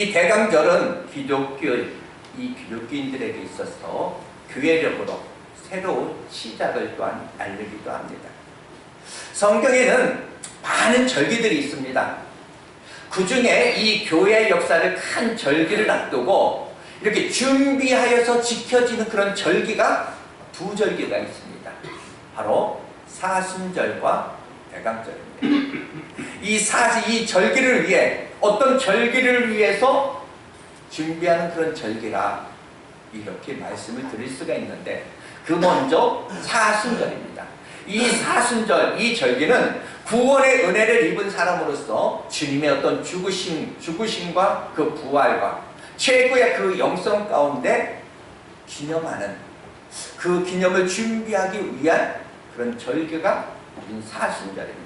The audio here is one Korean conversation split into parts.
이 대강절은 기독교인들에게 있어서 교회력으로 새로운 시작을 또한 알리기도 합니다. 성경에는 많은 절기들이 있습니다. 그 중에 이 교회의 역사를 큰 절기를 앞두고 이렇게 준비하여서 지켜지는 그런 절기가 두 절기가 있습니다. 바로 사순절과 대강절입니다. 이 절기를 위해, 어떤 절기를 위해서 준비하는 그런 절기라 이렇게 말씀을 드릴 수가 있는데, 그 먼저 사순절입니다. 이 사순절, 이 절기는 구원의 은혜를 입은 사람으로서 주님의 어떤 죽으심과 그 부활과 최고의 그 영성 가운데 기념하는, 그 기념을 준비하기 위한 그런 절기가 우린 사순절입니다.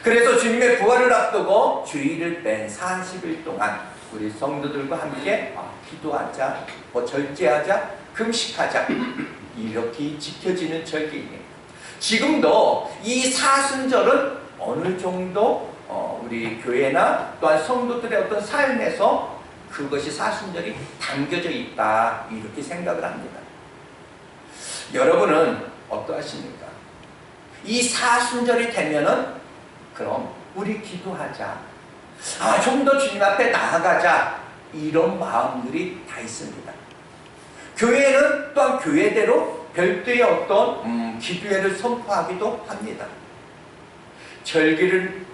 그래서 주님의 부활을 앞두고 주일을 뺀 40일 동안 우리 성도들과 함께 기도하자, 절제하자, 금식하자, 이렇게 지켜지는 절기입니다. 지금도 이 사순절은 어느 정도 우리 교회나 또한 성도들의 어떤 삶에서 그것이 사순절이 담겨져 있다, 이렇게 생각을 합니다. 여러분은 어떠하십니까? 이 사순절이 되면은 그럼 우리 기도하자, 좀 더 주님 앞에 나아가자, 이런 마음들이 다 있습니다. 교회는 또한 교회대로 별도의 어떤 기도회를 선포하기도 합니다. 절기를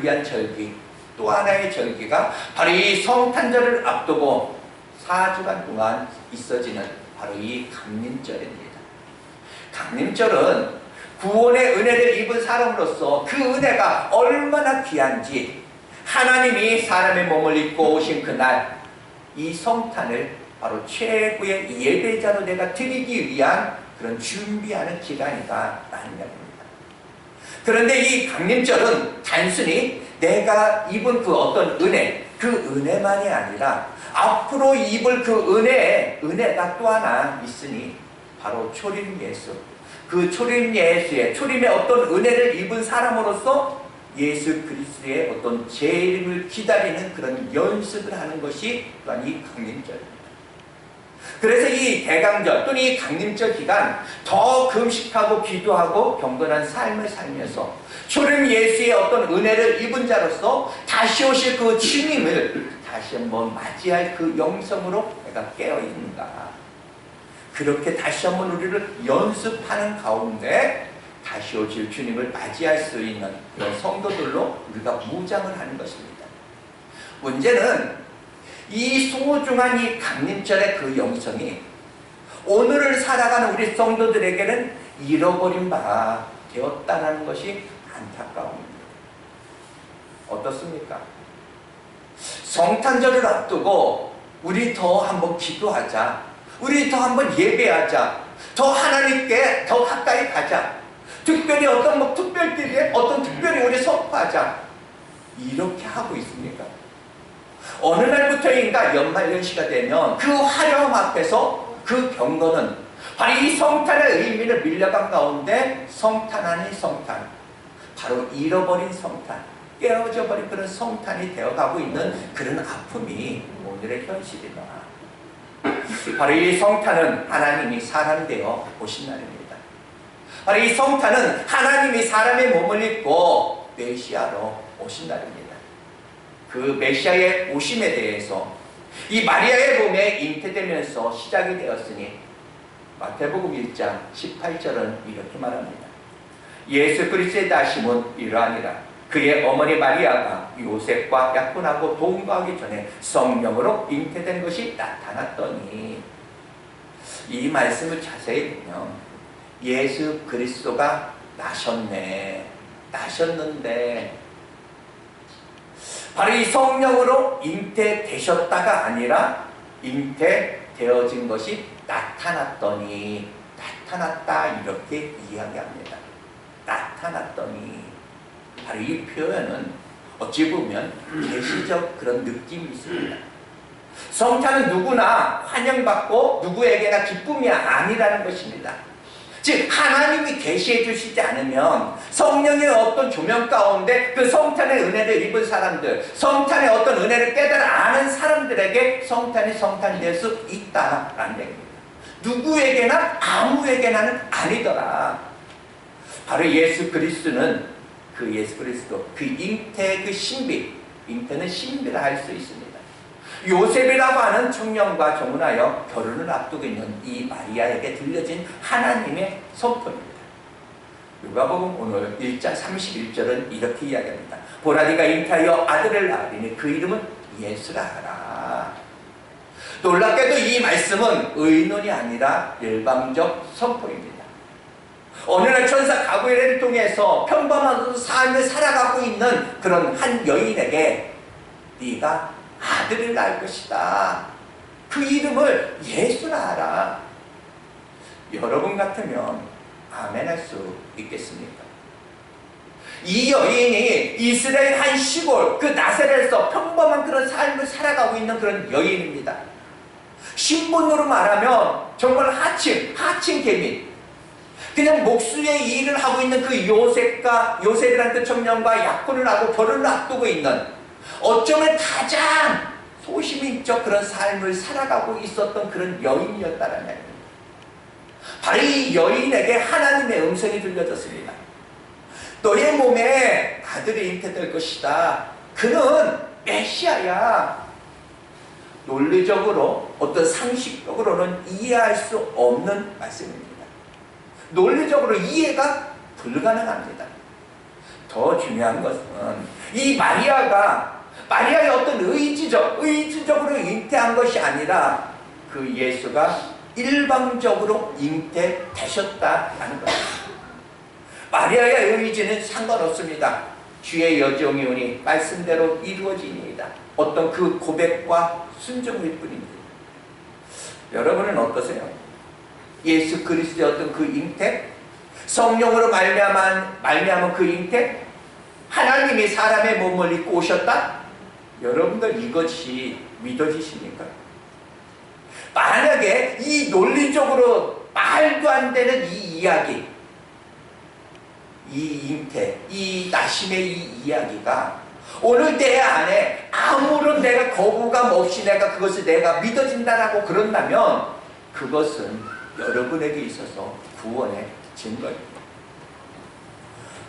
위한 절기, 또 하나의 절기가 바로 이 성탄절을 앞두고 4주간 동안 있어지는 바로 이 강림절입니다. 강림절은 구원의 은혜를 입은 사람으로서 그 은혜가 얼마나 귀한지, 하나님이 사람의 몸을 입고 오신 그날 이 성탄을 바로 최고의 예배자로 내가 드리기 위한 그런 준비하는 기간이다라는 이야기입니다. 그런데 이 강림절은 단순히 내가 입은 그 어떤 은혜, 그 은혜만이 아니라 앞으로 입을 그 은혜가 또 하나 있으니 바로 초림 예수, 그 초림 예수의, 초림의 어떤 은혜를 입은 사람으로서 예수 그리스도의 어떤 재림을 기다리는 그런 연습을 하는 것이 또한 이 강림절입니다. 그래서 이 대강절 또는 이 강림절 기간 더 금식하고 기도하고 경건한 삶을 살면서 초림 예수의 어떤 은혜를 입은 자로서 다시 오실 그 주님을 다시 한번 맞이할 그 영성으로 내가 깨어있는가, 그렇게 다시 한번 우리를 연습하는 가운데 다시 오실 주님을 맞이할 수 있는 그런 성도들로 우리가 무장을 하는 것입니다. 문제는 이 소중한 이 강림절의 그 영성이 오늘을 살아가는 우리 성도들에게는 잃어버린 바 되었다는 것이 안타까움입니다. 어떻습니까? 성탄절을 앞두고 우리 더 한번 기도하자, 우리 더 한번 예배하자, 더 하나님께 더 가까이 가자, 특별히 어떤 특별기에 특별히 우리 선포하자, 이렇게 하고 있습니까? 어느 날부터인가 연말연시가 되면 그 화려함 앞에서 그 경건은 바로 이 성탄의 의미를 밀려간 가운데 성탄 아닌 성탄, 바로 잃어버린 성탄, 깨어져 버린 그런 성탄이 되어가고 있는 그런 아픔이 오늘의 현실이다. 바로 이 성탄은 하나님이 사람 되어 오신 날입니다. 바로 이 성탄은 하나님이 사람의 몸을 입고 메시아로 오신 날입니다. 그 메시아의 오심에 대해서 이 마리아의 몸에 잉태되면서 시작이 되었으니 마태복음 1장 18절은 이렇게 말합니다. 예수 그리스도의 나심은 이러하니라. 그의 어머니 마리아가 요셉과 약혼하고 동거하기 전에 성령으로 잉태된 것이 나타났더니, 이 말씀을 자세히 보면 예수 그리스도가 나셨는데 바로 이 성령으로 잉태되셨다가 아니라 잉태되어진 것이 나타났더니, 나타났다, 이렇게 이야기합니다. 나타났더니, 바로 이 표현은 어찌 보면 계시적 그런 느낌이 있습니다. 성탄은 누구나 환영받고 누구에게나 기쁨이 아니라는 것입니다. 즉 하나님이 계시해 주시지 않으면 성령의 어떤 조명 가운데 그 성탄의 은혜를 입은 사람들, 성탄의 어떤 은혜를 깨달아 아는 사람들에게 성탄이 성탄이 될 수 있다라는 얘기입니다. 누구에게나 아무에게나는 아니더라. 바로 예수 그리스도는 그 예수 그리스도 그 잉태의 그 신비, 잉태는 신비라 할 수 있습니다. 요셉이라고 하는 청년과 정혼하여 결혼을 앞두고 있는 이 마리아에게 들려진 하나님의 선포입니다. 누가복음 오늘 1장 31절은 이렇게 이야기합니다. 보라 네가 잉태하여 아들을 낳으리니 그 이름은 예수라 하라. 놀랍게도 이 말씀은 의논이 아니라 일방적 선포입니다. 어느 날 천사 가브리엘을 통해서 평범한 삶을 살아가고 있는 그런 한 여인에게 네가 아들을 낳을 것이다. 그 이름을 예수라 하라. 여러분 같으면 아멘 할 수 있겠습니까? 이 여인이 이스라엘 한 시골 그 나사렛에서 평범한 그런 삶을 살아가고 있는 그런 여인입니다. 신분으로 말하면 정말 하층 계민, 그냥 목수의 일을 하고 있는 그 요셉이라는 그 청년과 약혼을 하고 결혼을 앞두고 있는, 어쩌면 가장 소시민적 그런 삶을 살아가고 있었던 그런 여인이었다는 얘기입니다. 바로 이 여인에게 하나님의 음성이 들려졌습니다. 너의 몸에 아들이 잉태될 것이다. 그는 메시아야. 논리적으로 어떤 상식적으로는 이해할 수 없는 말씀입니다. 논리적으로 이해가 불가능합니다. 더 중요한 것은 이 마리아의 어떤 의지적으로 잉태한 것이 아니라 그 예수가 일방적으로 잉태되셨다라는 것입니다. 마리아의 의지는 상관없습니다. 주의 여종이 오니 말씀대로 이루어지니이다. 어떤 그 고백과 순종일 뿐입니다. 여러분은 어떠세요? 예수 그리스도의 어떤 그 잉태, 성령으로 말미암은 그 잉태, 하나님이 사람의 몸을 입고 오셨다? 여러분들 이것이 믿어지십니까? 만약에 이 논리적으로 말도 안 되는 이 이야기, 이 잉태, 이 나심의 이 이야기가 오늘 내 안에 아무런 내가 거부감 없이 그것을 내가 믿어진다라고 그런다면 그것은 여러분에게 있어서 구원의 증거입니다.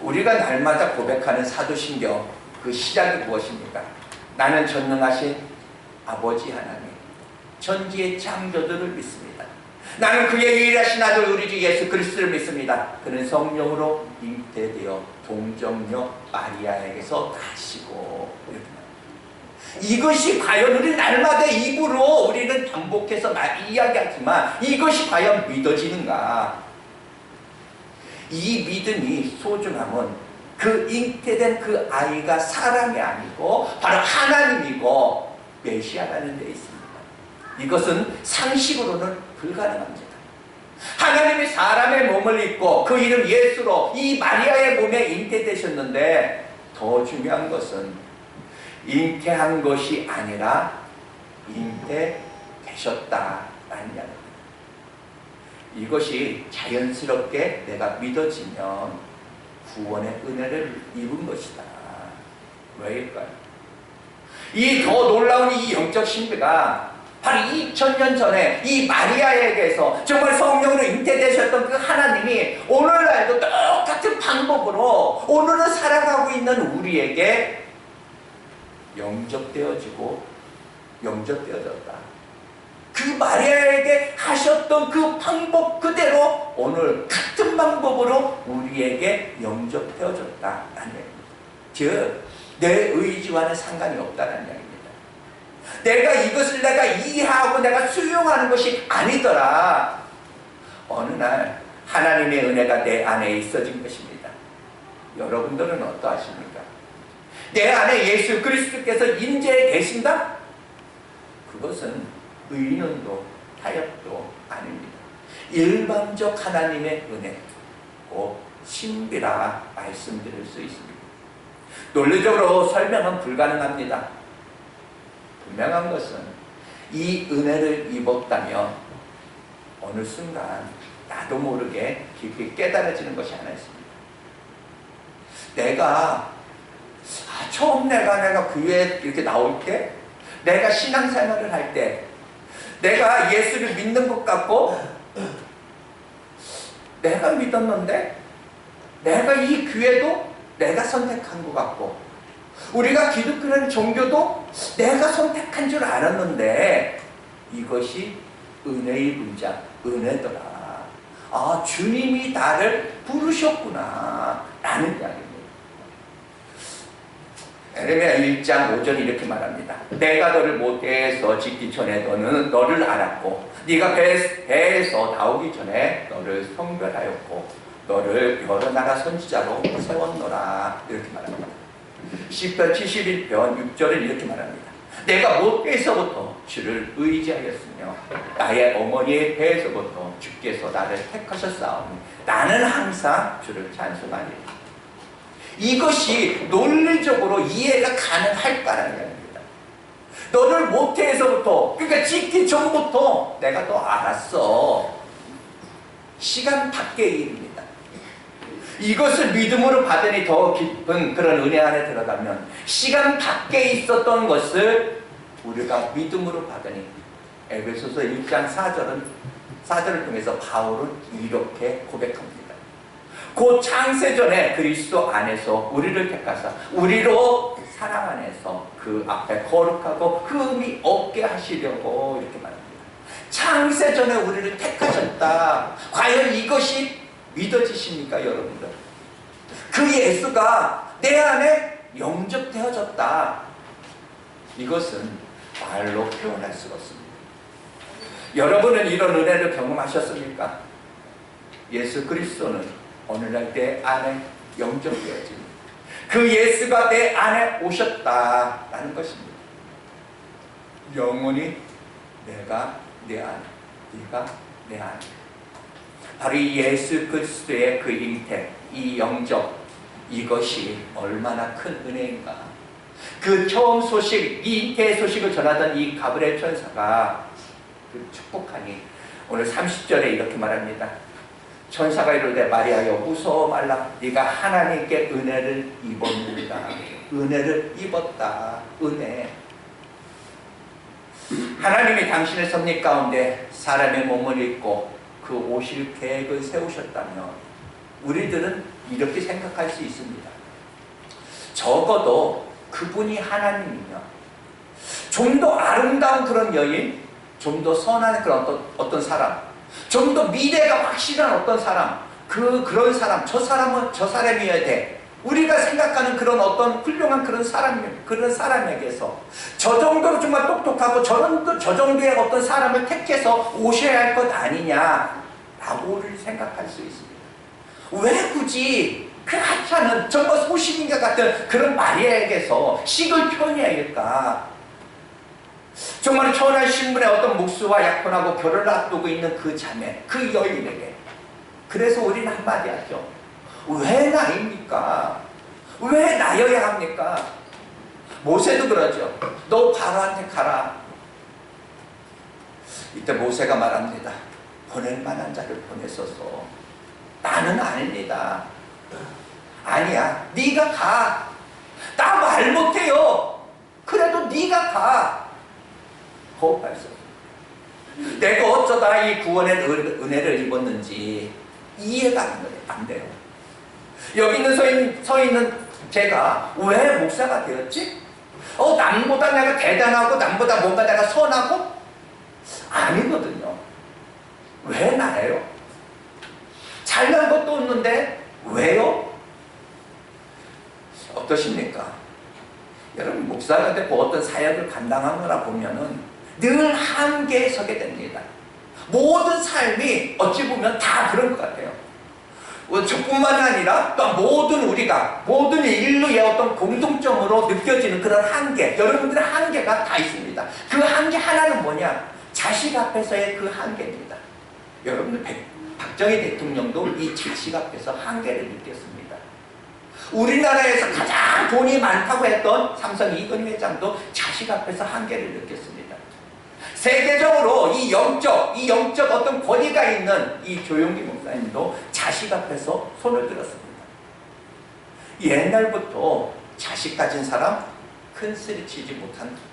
우리가 날마다 고백하는 사도신경 그 시작이 무엇입니까? 나는 전능하신 아버지 하나님, 천지의 창조주를 믿습니다. 나는 그의 유일하신 아들 우리 주 예수 그리스도를 믿습니다. 그는 성령으로 잉태되어 동정녀 마리아에게서 나시고, 이것이 과연 우리 날마다 입으로 우리는 반복해서 이야기하지만 이것이 과연 믿어지는가? 이 믿음이 소중함은 그 잉태된 그 아이가 사람이 아니고 바로 하나님이고 메시아라는 데 있습니다. 이것은 상식으로는 불가능합니다. 하나님이 사람의 몸을 입고 그 이름 예수로 이 마리아의 몸에 잉태되셨는데, 더 중요한 것은 잉태한 것이 아니라 잉태되셨다라는 이야기입니다. 이것이 자연스럽게 내가 믿어지면 구원의 은혜를 입은 것이다. 왜일까요? 이 더 놀라운 이 영적 신비가 바로 2000년 전에 이 마리아에게서 정말 성령으로 잉태되셨던 그 하나님이 오늘날도 똑같은 방법으로 오늘은 살아가고 있는 우리에게 영접되어졌다. 그 마리아에게 하셨던 그 방법 그대로 오늘 같은 방법으로 우리에게 영접되어졌다는 얘기입니다. 즉, 내 의지와는 상관이 없다는 얘기입니다. 내가 이것을 내가 이해하고 내가 수용하는 것이 아니더라. 어느 날 하나님의 은혜가 내 안에 있어진 것입니다. 여러분들은 어떠하십니까? 내 안에 예수 그리스도께서 임재해 계신다? 그것은 의논도 타협도 아닙니다. 일반적 하나님의 은혜고 신비라 말씀드릴 수 있습니다. 논리적으로 설명은 불가능합니다. 분명한 것은 이 은혜를 입었다면 어느 순간 나도 모르게 깊이 깨달아지는 것이 하나 있습니다. 내가 처음 내가 교회에 이렇게 나올 때, 내가 신앙생활을 할 때, 내가 예수를 믿는 것 같고, 내가 믿었는데, 내가 이 교회도 내가 선택한 것 같고, 우리가 기독교라는 종교도 내가 선택한 줄 알았는데, 이것이 은혜의 분자, 은혜더라. 아, 주님이 나를 부르셨구나 라는 이야기입니다. 에레미야 1장 5절 이렇게 말합니다. 내가 너를 모태에서 짓기 전에 너를 알았고, 네가 배에서 나오기 전에 너를 성별하였고, 너를 여러 나라 선지자로 세웠노라. 이렇게 말합니다. 시편 71편 6절은 이렇게 말합니다. 내가 모태에서부터 주를 의지하였으며 나의 어머니의 배에서부터 주께서 나를 택하셨사오니 나는 항상 주를 찬송하리라. 이것이 논리적으로 이해가 가능할까라는 이야기입니다. 너를 모태에서부터, 그러니까 짓기 전부터 내가 너 알았어. 시간 밖의 일입니다. 이것을 믿음으로 받으니 더 깊은 그런 은혜 안에 들어가면 시간 밖에 있었던 것을 우리가 믿음으로 받으니, 에베소서 1장 4절을 통해서 바울은 이렇게 고백합니다. 곧 창세전에 그리스도 안에서 우리를 택하사 우리로 사랑 안에서 그 앞에 거룩하고 흠이 없게 하시려고 이렇게 말합니다. 창세전에 우리를 택하셨다. 과연 이것이 믿어지십니까, 여러분들? 그 예수가 내 안에 영접되어졌다. 이것은 말로 표현할 수가 없습니다. 여러분은 이런 은혜를 경험하셨습니까? 예수 그리스도는 어느 날 내 안에 영접되어집니다. 그 예수가 내 안에 오셨다라는 것입니다. 영원히 내가 내 안에, 네가 내 안에. 바로 이 예수 그리스도의 그 잉태, 이 영접, 이것이 얼마나 큰 은혜인가. 그 처음 소식, 이 잉태의 소식을 전하던 이 가브리엘 천사가 그 축복하니 오늘 30절에 이렇게 말합니다. 천사가 이르되 마리아여 무서워 말라. 네가 하나님께 은혜를 입었느니라. 은혜를 입었다. 은혜. 하나님이 당신의 섭리 가운데 사람의 몸을 입고 그 오실 계획을 세우셨다면 우리들은 이렇게 생각할 수 있습니다. 적어도 그분이 하나님이며 좀 더 아름다운 그런 여인, 좀 더 선한 그런 어떤 사람, 좀 더 미래가 확실한 어떤 사람, 그런 사람, 저 사람이어야 돼. 우리가 생각하는 그런 어떤 훌륭한 그런 사람에게서 저 정도로 정말 똑똑하고 저 정도의 어떤 사람을 택해서 오셔야 할 것 아니냐라고 우리를 생각할 수 있습니다. 왜 굳이 그 하찮은 정말 소신인과 같은 그런 마리아에게서 식을 표현해야 할까? 정말 천한 신분의 어떤 목수와 약혼하고 결혼을 앞두고 있는 그 자매, 그 여인에게. 그래서 우리는 한마디 하죠. 왜 나입니까? 왜 나여야 합니까? 모세도 그러죠. 너 바로한테 가라. 이때 모세가 말합니다. 보낼 만한 자를 보냈어서 나는 아닙니다. 아니야, 네가 가. 나 말 못해요. 그래도 네가 가. 호흡할 수 없어요. 내가 어쩌다 이 구원의 은혜를 입었는지 이해가 안 돼요. 여기 있는 서 있는 제가 왜 목사가 되었지? 남보다 내가 대단하고 남보다 뭔가 내가 선하고? 아니거든요. 왜 나예요? 잘난 것도 없는데 왜요? 어떠십니까? 여러분 목사가 되고 어떤 사역을 감당하느라 보면은 늘 한계에 서게 됩니다. 모든 삶이 어찌 보면 다 그런 것 같아요. 저뿐만 아니라 또 모든 인류의 어떤 공통점으로 느껴지는 그런 한계, 여러분들의 한계가 다 있습니다. 그 한계 하나는 뭐냐? 자식 앞에서의 그 한계입니다. 여러분들 박정희 대통령도 이 자식 앞에서 한계를 느꼈습니다. 우리나라에서 가장 돈이 많다고 했던 삼성 이건희 회장도 자식 앞에서 한계를 느꼈습니다. 세계적으로 이 영적 어떤 권위가 있는 이 조용기 목사님도 자식 앞에서 손을 들었습니다. 옛날부터 자식 가진 사람 큰 소리 치지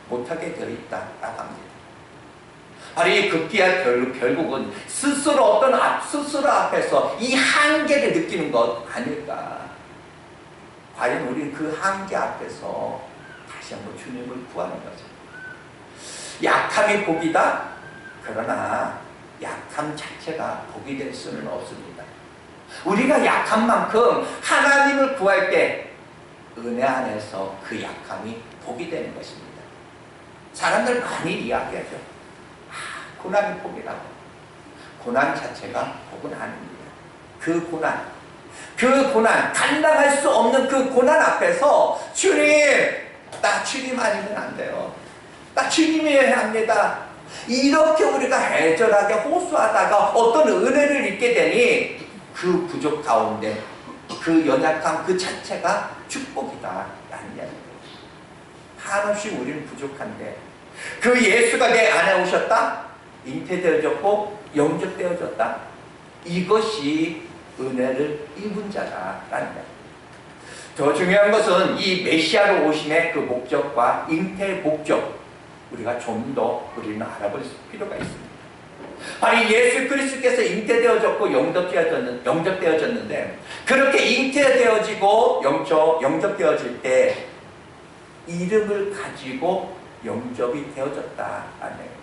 못하게 되어 있다라고 합니다. 바로 이 급기야 결국은 스스로 앞에서 이 한계를 느끼는 것 아닐까. 과연 우리는 그 한계 앞에서 다시 한번 주님을 구하는 거죠. 약함이 복이다. 그러나 약함 자체가 복이 될 수는 없습니다. 우리가 약한 만큼 하나님을 구할 때 은혜 안에서 그 약함이 복이 되는 것입니다. 사람들 많이 이야기하죠. 고난이 복이라고. 고난 자체가 복은 아닙니다. 그 고난, 감당할 수 없는 그 고난 앞에서 주님, 나 주님 아니면 안 돼요. 나 주님이어야 합니다. 이렇게 우리가 애절하게 호소하다가 어떤 은혜를 입게 되니 그 부족 가운데 그 연약함 그 자체가 축복이다 라는 이야기입니다. 한없이 우리는 부족한데 그 예수가 내 안에 오셨다, 잉태되어졌고 영접되어졌다, 이것이 은혜를 입은 자다라는 거예요. 더 중요한 것은 이 메시아로 오심의 그 목적과 잉태의 목적, 우리가 좀 더 우리는 알아볼 필요가 있습니다. 바로 예수 그리스도께서 잉태되어졌고 영접되어졌는데, 그렇게 잉태되어지고 영접되어질 때 이름을 가지고 영접이 되어졌다라는 얘기입니다.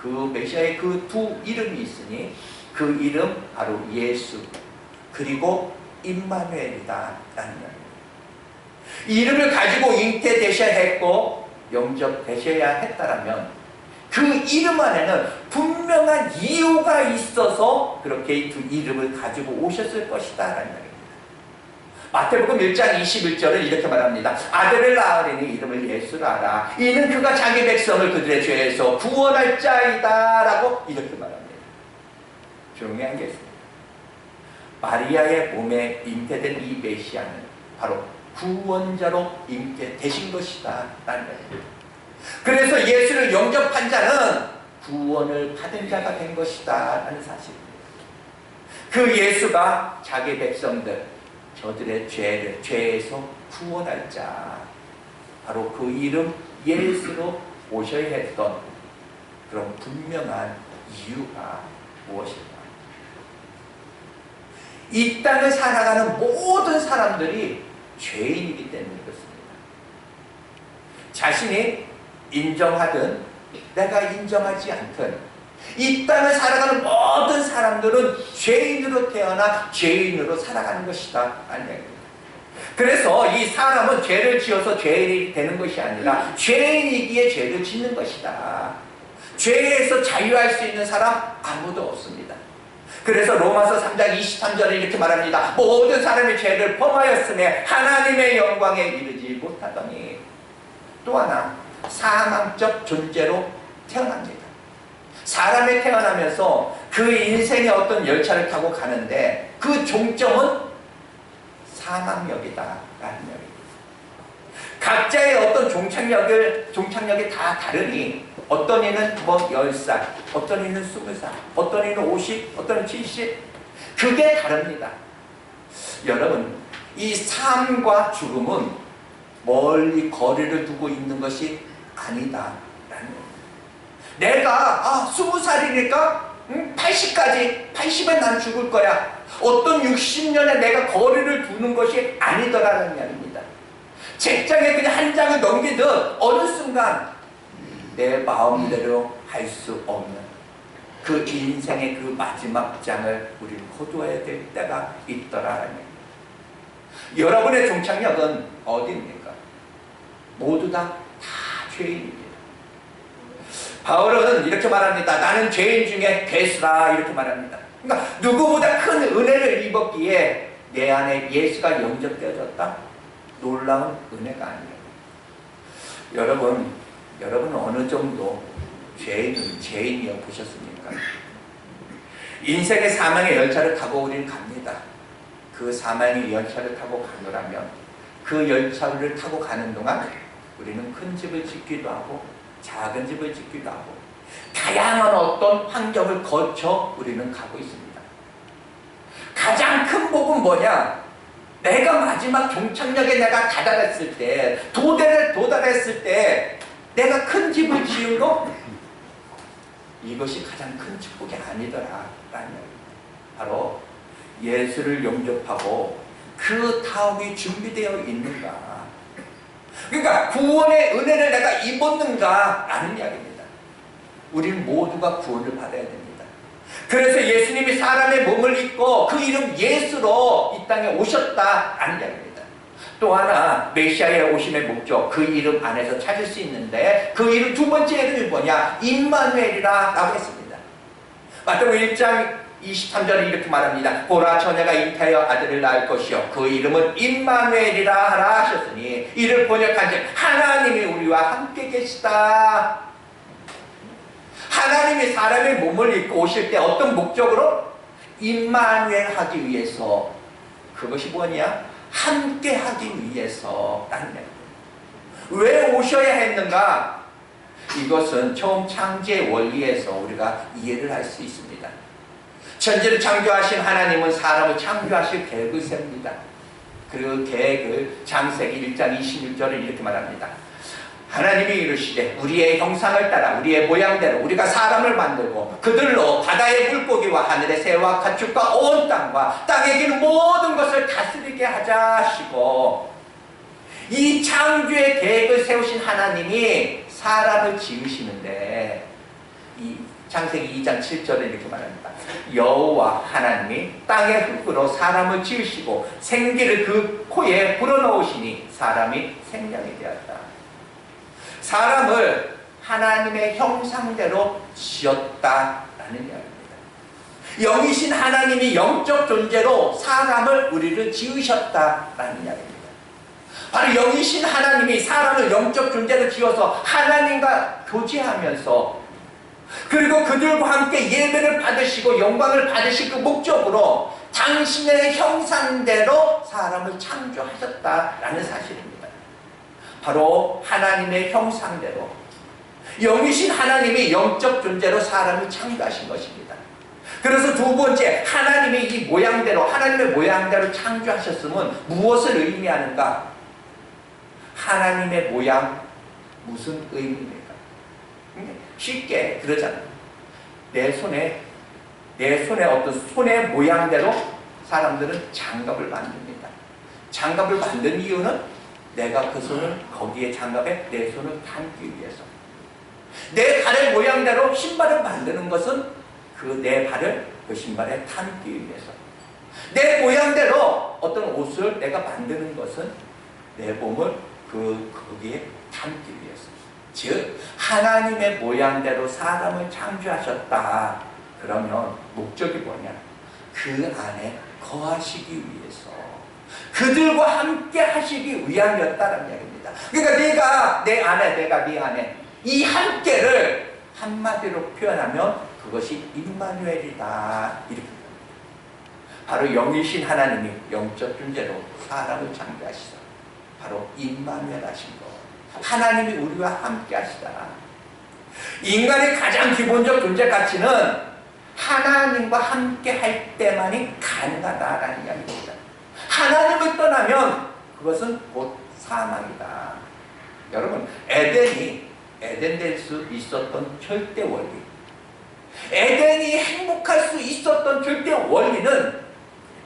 그 메시아의 그 두 이름이 있으니 그 이름 바로 예수 그리고 임마누엘이다라는 얘기입니다. 이 이름을 가지고 잉태되셔야 했고 영접되셔야 했다라면 그 이름 안에는 분명한 이유가 있어서 그렇게 두 이름을 가지고 오셨을 것이다 라는 말입니다. 마태복음 1장 21절은 이렇게 말합니다. 아들을 낳으리니 이름을 예수라 하라. 이는 그가 자기 백성을 그들의 죄에서 구원할 자이다 라고 이렇게 말합니다. 중요한 게 있습니다. 마리아의 몸에 잉태된 이 메시아는 바로 구원자로 잉태되신 것이다 라는 말입니다. 그래서 예수를 영접한 자는 구원을 받은 자가 된 것이다 라는 사실입니다. 그 예수가 자기 백성들, 저들의 죄에서 구원할 자, 바로 그 이름 예수로 오셔야 했던 그런 분명한 이유가 무엇일까? 이 땅을 살아가는 모든 사람들이 죄인이기 때문에 그렇습니다. 자신이 인정하든 내가 인정하지 않든 이 땅을 살아가는 모든 사람들은 죄인으로 태어나 죄인으로 살아가는 것이다 라는 얘기입니다. 그래서 이 사람은 죄를 지어서 죄인이 되는 것이 아니라 죄인이기에 죄를 짓는 것이다. 죄에서 자유할 수 있는 사람 아무도 없습니다. 그래서 로마서 3장 23절에 이렇게 말합니다. 모든 사람이 죄를 범하였음에 하나님의 영광에 이르지 못하더니. 또 하나, 사망적 존재로 태어납니다. 사람이 태어나면서 그 인생의 어떤 열차를 타고 가는데 그 종점은 사망역이다 라는 얘기입니다. 각자의 어떤 종착역이 다 다르니 어떤 이는 10살, 어떤 이는 20살, 어떤 이는 50, 어떤 이는 70, 그게 다릅니다. 여러분, 이 삶과 죽음은 멀리 거리를 두고 있는 것이 아니다 라는 겁니다. 내가 20살이니까 80에 난 죽을 거야. 어떤 60년에 내가 거리를 두는 것이 아니더라는 이야기입니다. 책장에 그냥 한 장을 넘기듯 어느 순간 내 마음대로 할 수 없는 그 인생의 그 마지막 장을 우리는 거두어야 될 때가 있더라는 얘기입니다. 여러분의 종착역은 어디입니까? 모두 다 죄인입니다. 바울은 이렇게 말합니다. 나는 죄인 중에 괴수라 이렇게 말합니다. 그러니까 누구보다 큰 은혜를 입었기에 내 안에 예수가 영접되어졌다. 놀라운 은혜가 아니에요. 여러분 어느 정도 죄인이어 보셨습니까? 인생의 사망의 열차를 타고 우리는 갑니다. 그 사망의 열차를 타고 가노라면 그 열차를 타고 가는 동안 우리는 큰 집을 짓기도 하고 작은 집을 짓기도 하고 다양한 어떤 환경을 거쳐 우리는 가고 있습니다. 가장 큰 복은 뭐냐? 내가 마지막 종착역에 내가 다다랐을 때, 도달했을 때 내가 큰 집을 지은 거, 이것이 가장 큰 축복이 아니더라 라는 얘기입니다. 바로 예수를 영접하고 그 다음이 준비되어 있는가, 그러니까 구원의 은혜를 내가 입었는가 라는 이야기입니다. 우리는 모두가 구원을 받아야 됩니다. 그래서 예수님이 사람의 몸을 입고 그 이름 예수로 이 땅에 오셨다라는 이야기입니다. 또 하나 메시아의 오심의 목적, 그 이름 안에서 찾을 수 있는데 그 이름 두 번째 이름이 뭐냐? 임마누엘이라 라고 했습니다. 마태복음 1장 23절에 이렇게 말합니다. 보라, 처녀가 잉태하여 아들을 낳을 것이요 그 이름은 임마누엘이라 하라 하셨으니, 이를 번역한즉 하나님이 우리와 함께 계시다. 하나님이 사람의 몸을 입고 오실 때 어떤 목적으로? 임마누엘 하기 위해서. 그것이 뭐냐? 함께 하기 위해서 라는 얘기입니다. 왜 오셔야 했는가? 이것은 처음 창조의 원리에서 우리가 이해를 할 수 있습니다. 천지를 창조하신 하나님은 사람을 창조하실 계획을 세웁니다. 그 계획을 창세기 1장 26절에 이렇게 말합니다. 하나님이 이르시되 우리의 형상을 따라 우리의 모양대로 우리가 사람을 만들고 그들로 바다의 물고기와 하늘의 새와 가축과 온 땅과 땅에 기는 모든 것을 다스리게 하자 하시고, 이 창조의 계획을 세우신 하나님이 사람을 지으시는데, 이 창세기 2장 7절에 이렇게 말합니다. 여호와 하나님이 땅의 흙으로 사람을 지으시고 생기를 그 코에 불어넣으시니 사람이 생명이 되었다. 사람을 하나님의 형상대로 지었다라는 이야기입니다. 영이신 하나님이 영적 존재로 사람을, 우리를 지으셨다라는 이야기입니다. 바로 영이신 하나님이 사람을 영적 존재로 지어서 하나님과 교제하면서, 그리고 그들과 함께 예배를 받으시고 영광을 받으실 그 목적으로 당신의 형상대로 사람을 창조하셨다라는 사실입니다. 바로 하나님의 형상대로 영이신 하나님이 영적 존재로 사람을 창조하신 것입니다. 그래서 두 번째, 하나님의 이 모양대로, 하나님의 모양대로 창조하셨으면 무엇을 의미하는가? 하나님의 모양, 무슨 의미입니까? 쉽게 그러잖아요. 내 손에 어떤 손의 모양대로 사람들은 장갑을 만듭니다. 장갑을 만든 이유는 내가 그 손을 거기에 장갑에 내 손을 담기 위해서. 내 발의 모양대로 신발을 만드는 것은 그 내 발을 그 신발에 담기 위해서. 내 모양대로 어떤 옷을 내가 만드는 것은 내 몸을 거기에 담기 위해서. 즉 하나님의 모양대로 사람을 창조하셨다. 그러면 목적이 뭐냐? 그 안에 거하시기 위해서, 그들과 함께 하시기 위함이었다는 얘기입니다. 그러니까 내가 내 안에, 내가 네 안에, 이 함께를 한마디로 표현하면 그것이 임마누엘이다, 이렇게. 바로 영이신 하나님이 영적 존재로 사람을 창조하시다. 바로 임마누엘 하신 것. 하나님이 우리와 함께 하시다. 인간의 가장 기본적 존재 가치는 하나님과 함께 할 때만이 가능하다라는 이야기입니다. 하나님을 떠나면 그것은 곧 사망이다. 여러분, 에덴 될 수 있었던 절대 원리, 에덴이 행복할 수 있었던 절대 원리는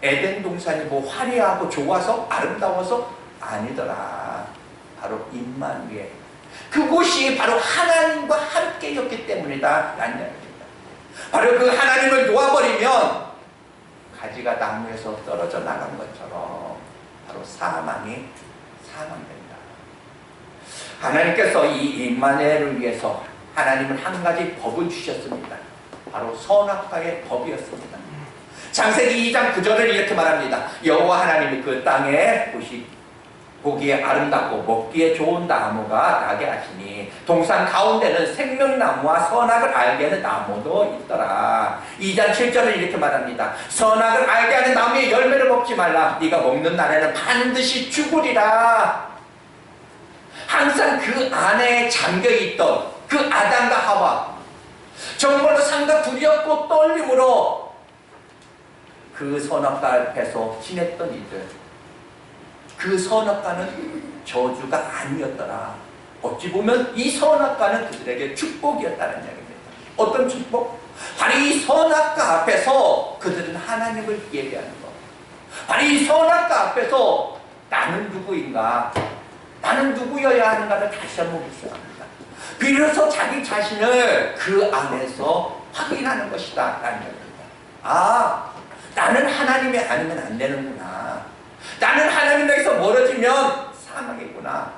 에덴 동산이 뭐 화려하고 좋아서 아름다워서 아니더라. 바로 임마누엘, 그곳이 바로 하나님과 함께였기 때문이다 라는 이야기입니다. 바로 그 하나님을 놓아버리면 가지가 나무에서 떨어져 나간 것처럼 바로 사망이 사망된다. 하나님께서 이 임마누엘을 위해서 하나님은 한 가지 법을 주셨습니다. 바로 선악과의 법이었습니다. 창세기 2장 9절을 이렇게 말합니다. 여호와 하나님이 그 땅에 보기에 아름답고 먹기에 좋은 나무가 나게 하시니 동산 가운데는 생명나무와 선악을 알게 하는 나무도 있더라. 2장 7절을 이렇게 말합니다. 선악을 알게 하는 나무의 열매를 먹지 말라. 네가 먹는 날에는 반드시 죽으리라. 항상 그 안에 잠겨있던 그 아담과 하와, 정말로 상당히 두렵고 떨림으로 그 선악과 앞에서 지냈던 이들, 그 선악과는 저주가 아니었더라. 어찌 보면 이 선악과는 그들에게 축복이었다는 이야기입니다. 어떤 축복? 바로 이 선악과 앞에서 그들은 하나님을 예배하는 것. 바로 이 선악과 앞에서 나는 누구인가, 나는 누구여야 하는가를 다시 한번 묵상합니다. 비로소 자기 자신을 그 안에서 확인하는 것이다 라는 얘기입니다. 아, 나는 하나님이 아니면 안 되는구나. 나는 하나님에게서 멀어지면 사망이구나.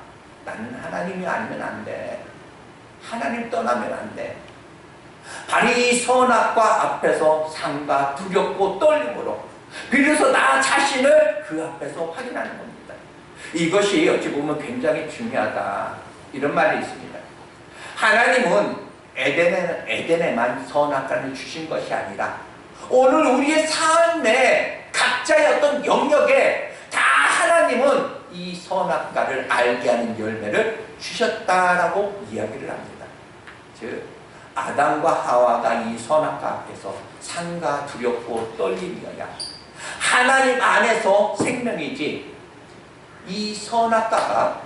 나는 하나님이 아니면 안 돼. 하나님 떠나면 안 돼. 바로 이 선악과 앞에서 상과 두렵고 떨림으로 비로소 나 자신을 그 앞에서 확인하는 겁니다. 이것이 어찌 보면 굉장히 중요하다, 이런 말이 있습니다. 하나님은 에덴에만 선악과를 주신 것이 아니라 오늘 우리의 삶에 각자의 어떤 영역에 다 하나님은 이 선악과를 알게 하는 열매를 주셨다라고 이야기를 합니다. 즉 아담과 하와가 이 선악과 앞에서 상가 두렵고 떨림이어야 하나님 안에서 생명이지, 이 선악과가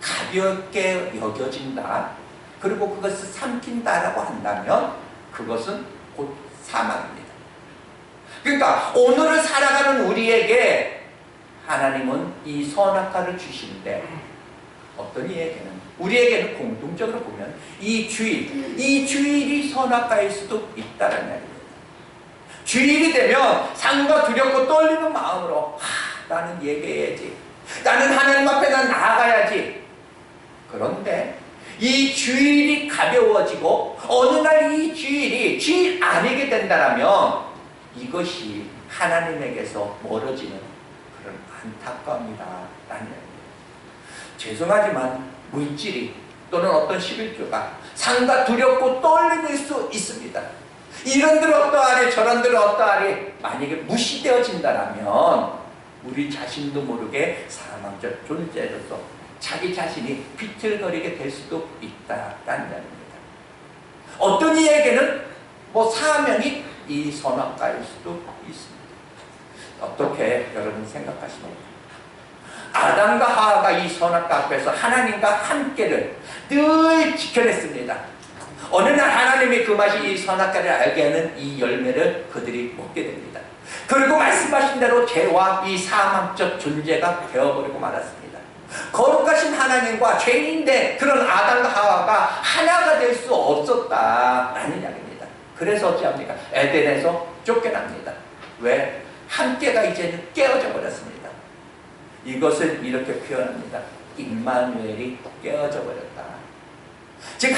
가볍게 여겨진다, 그리고 그것을 삼킨다라고 한다면 그것은 곧 사망입니다. 그러니까 오늘을 살아가는 우리에게 하나님은 이 선악과를 주시는데, 어떤 이에게는, 우리에게는 공통적으로 보면 이 주일이 선악과일 수도 있다는 얘기입니다. 주일이 되면 상과 두렵고 떨리는 마음으로 나는 예배해야지, 나는 하나님 앞에 난 나아가야지. 그런데 이 주일이 가벼워지고 어느 날 이 주일 아니게 된다면 이것이 하나님에게서 멀어지는 그런 안타까움이다 라는 얘기입니다. 죄송하지만 물질이 또는 어떤 11조가 상과 두렵고 떨림일 수 있습니다. 이런들 어떠하리 저런들 어떠하리 만약에 무시되어진다면 우리 자신도 모르게 사망적 존재로서 자기 자신이 비틀거리게 될 수도 있다라는 얘기입니다. 어떤 이에게는 사명이 이 선악과일 수도 있습니다. 어떻게 여러분 생각하십니까? 아담과 하와가 이 선악과 앞에서 하나님과 함께를 늘 지켜냈습니다. 어느 날 하나님이 그 맛이 이 선악과를 알게 하는 이 열매를 그들이 먹게 됩니다. 그리고 말씀하신 대로 죄와 이 사망적 존재가 되어버리고 말았습니다. 거룩하신 하나님과 죄인된 그런 아담과 하와가 하나가 될 수 없었다라는 이야기입니다. 그래서 어찌합니까? 에덴에서 쫓겨납니다. 왜? 함께가 이제는 깨어져 버렸습니다. 이것을 이렇게 표현합니다. 임마누엘이 깨어져 버렸다. 즉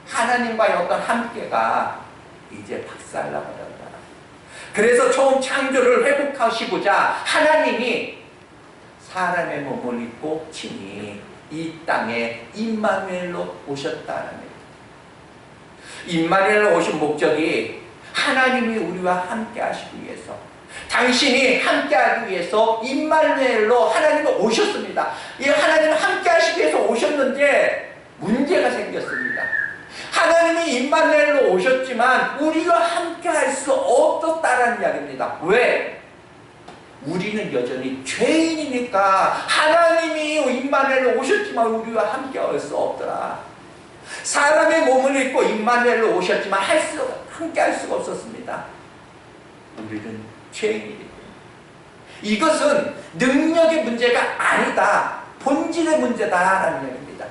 하나님과의 어떤 함께가 이제 박살나 버렸다. 그래서 처음 창조를 회복하시고자 하나님이 사람의 몸을 입고 친히 이 땅에 임마누엘로 오셨다는 얘기입니다. 임마누엘로 오신 목적이 하나님이 우리와 함께 하시기 위해서, 당신이 함께하기 위해서 임마누엘로 하나님이 오셨습니다. 이 하나님이 함께하시기 위해서 오셨는데 문제가 생겼습니다. 하나님이 임마누엘로 오셨지만 우리와 함께할 수 없었다라는 이야기입니다. 왜? 우리는 여전히 죄인이니까 하나님이 임마누엘로 오셨지만 우리와 함께할 수 없더라. 사람의 몸을 입고 임마누엘로 오셨지만 함께할 수가 없었습니다. 우리는 죄인이기 때문에. 이것은 능력의 문제가 아니다, 본질의 문제다라는 얘기입니다.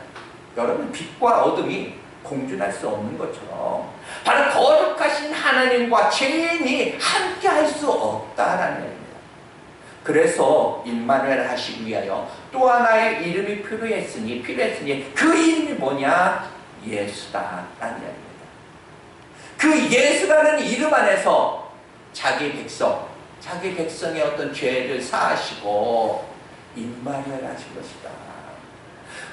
여러분, 빛과 어둠이 공존할 수 없는 것처럼 바로 거룩하신 하나님과 죄인이 함께할 수 없다라는 얘기입니다. 그래서 임마누엘 하시기 위하여 또 하나의 이름이 필요했으니 그 이름이 뭐냐? 예수다라는 얘기입니다. 그 예수라는 이름 안에서 자기 백성의 어떤 죄를 사하시고 임마누엘 하신 것이다.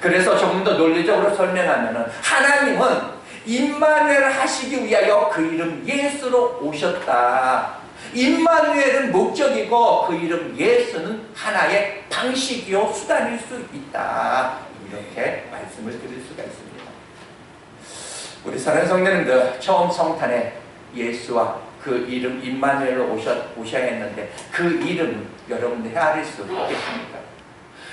그래서 조금 더 논리적으로 설명하면 하나님은 임마누엘 하시기 위하여 그 이름 예수로 오셨다. 임마누엘은 목적이고 그 이름 예수는 하나의 방식이요 수단일 수 있다. 이렇게 말씀을 드릴 수가 있습니다. 우리 사랑하는 성도님들, 처음 성탄에 예수와 그 이름 임마누엘로 오셔야 했는데 그 이름은 여러분들 헤아릴 수 있겠습니까?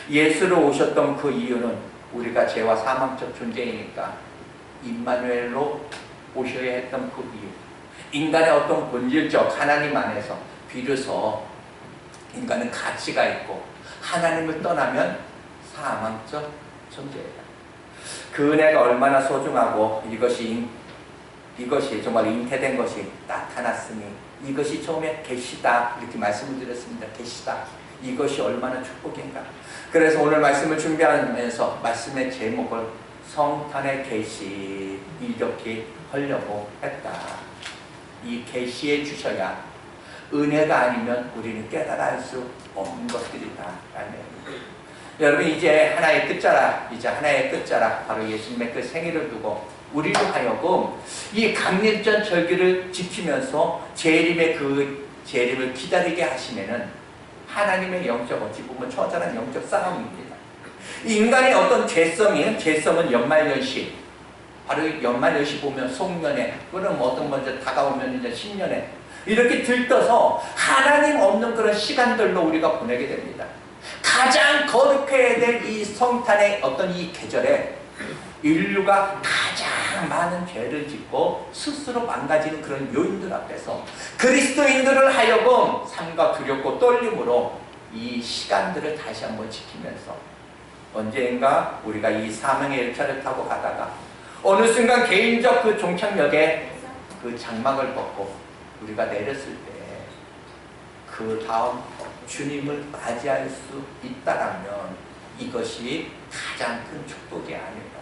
예수로 오셨던 그 이유는 우리가 죄와 사망적 존재이니까 임마누엘로 오셔야 했던 그 이유, 인간의 어떤 본질적 하나님 안에서 비로소 인간은 가치가 있고 하나님을 떠나면 사망적 존재예요. 그 은혜가 얼마나 소중하고 이것이 정말 잉태된 것이 나타났으니 이것이 처음에 계시다 이렇게 말씀을 드렸습니다. 계시다. 이것이 얼마나 축복인가. 그래서 오늘 말씀을 준비하면서 말씀의 제목을 성탄의 계시 이렇게 하려고 했다. 이 계시해 주셔야 은혜가 아니면 우리는 깨달아 알 수 없는 것들이다. 여러분 이제 하나의 끝자락 바로 예수님의 그 생일을 두고 우리로 하여금 이 강림절 절기를 지키면서 재림을 기다리게 하시면은 하나님의 영적 어찌 보면 처절한 영적 싸움입니다. 인간의 어떤 죄성은 연말연시, 바로 연말연시 보면 송년회, 그럼 어떤 먼저 다가오면 이제 신년회 이렇게 들떠서 하나님 없는 그런 시간들로 우리가 보내게 됩니다. 가장 거룩해야 될 이 성탄의 어떤 이 계절에 인류가 가장 많은 죄를 짓고 스스로 망가지는 그런 요인들 앞에서 그리스도인들을 하여금 삶과 두렵고 떨림으로 이 시간들을 다시 한번 지키면서 언젠가 우리가 이 사명의 열차를 타고 가다가 어느 순간 개인적 그 종착역에 그 장막을 벗고 우리가 내렸을 때 그 다음 주님을 맞이할 수 있다라면 이것이 가장 큰 축복이 아닐까.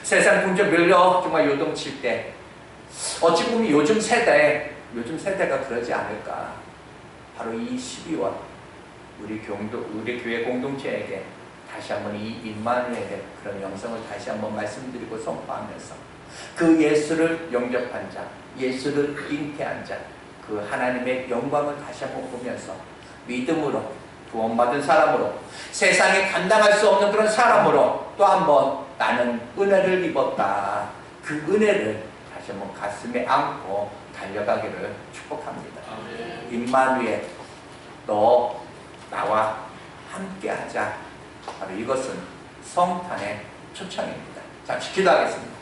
세상 풍조 밀려 정말 요동칠 때 어찌 보면 요즘 세대가 그러지 않을까. 바로 이 12월 우리 교회 공동체에게 다시 한번 이 임마누엘의 그런 영성을 다시 한번 말씀드리고 선포하면서 그 예수를 영접한 자, 예수를 잉태한 자, 그 하나님의 영광을 다시 한번 보면서 믿음으로 구원받은 사람으로 세상에 감당할 수 없는 그런 사람으로 또 한번 나는 은혜를 입었다. 그 은혜를 다시 한번 가슴에 안고 달려가기를 축복합니다. 임마누엘, 너 나와 함께하자. 바로 이것은 성탄의 초청입니다. 잠시 기도하겠습니다.